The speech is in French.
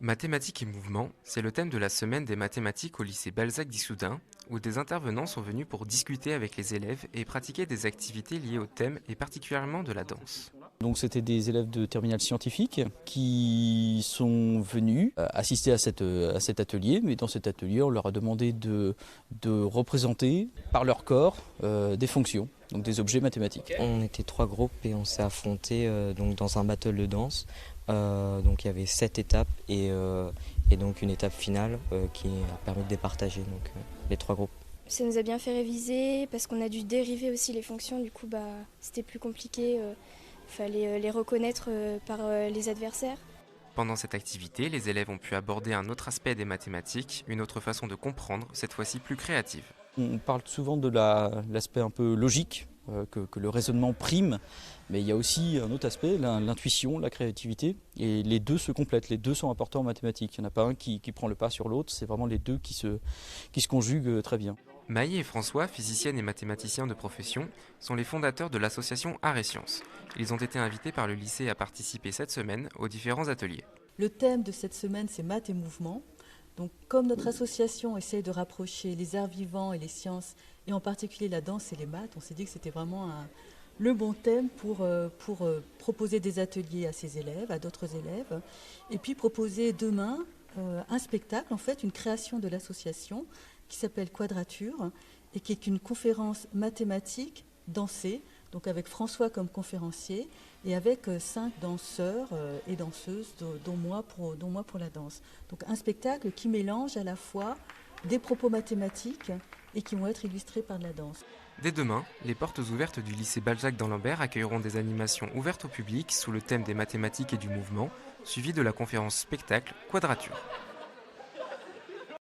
Mathématiques et mouvements, c'est le thème de la semaine des mathématiques au lycée Balzac d'Issoudun, où des intervenants sont venus pour discuter avec les élèves et pratiquer des activités liées au thème et particulièrement de la danse. Donc c'était des élèves de terminale scientifique qui sont venus assister à cet atelier, mais dans cet atelier on leur a demandé de représenter par leur corps des fonctions, donc des objets mathématiques. On était 3 groupes et on s'est affrontés donc dans un battle de danse. Donc il y avait 7 étapes et donc une étape finale qui a permis de départager les 3 groupes. Ça nous a bien fait réviser parce qu'on a dû dériver aussi les fonctions, du coup c'était plus compliqué, il fallait les reconnaître par les adversaires. Pendant cette activité, les élèves ont pu aborder un autre aspect des mathématiques, une autre façon de comprendre, cette fois-ci plus créative. On parle souvent de l'aspect un peu logique, que le raisonnement prime, mais il y a aussi un autre aspect, l'intuition, la créativité, et les deux se complètent, les deux sont importants en mathématiques. Il n'y en a pas un qui prend le pas sur l'autre, c'est vraiment les deux qui se conjuguent très bien. Maï et François, physiciennes et mathématiciens de profession, sont les fondateurs de l'association Arts et Sciences. Ils ont été invités par le lycée à participer cette semaine aux différents ateliers. Le thème de cette semaine, c'est maths et mouvement. Donc, comme notre association essaye de rapprocher les arts vivants et les sciences, et en particulier la danse et les maths, on s'est dit que c'était vraiment le bon thème pour proposer des ateliers à ces élèves, à d'autres élèves, et puis proposer demain un spectacle, en fait, une création de l'association qui s'appelle Quadrature et qui est une conférence mathématique dansée, donc avec François comme conférencier et avec 5 danseurs et danseuses, dont moi pour la danse. Donc un spectacle qui mélange à la fois des propos mathématiques et qui vont être illustrés par de la danse. Dès demain, les portes ouvertes du lycée Balzac dans Lambert accueilleront des animations ouvertes au public sous le thème des mathématiques et du mouvement, suivies de la conférence spectacle Quadrature.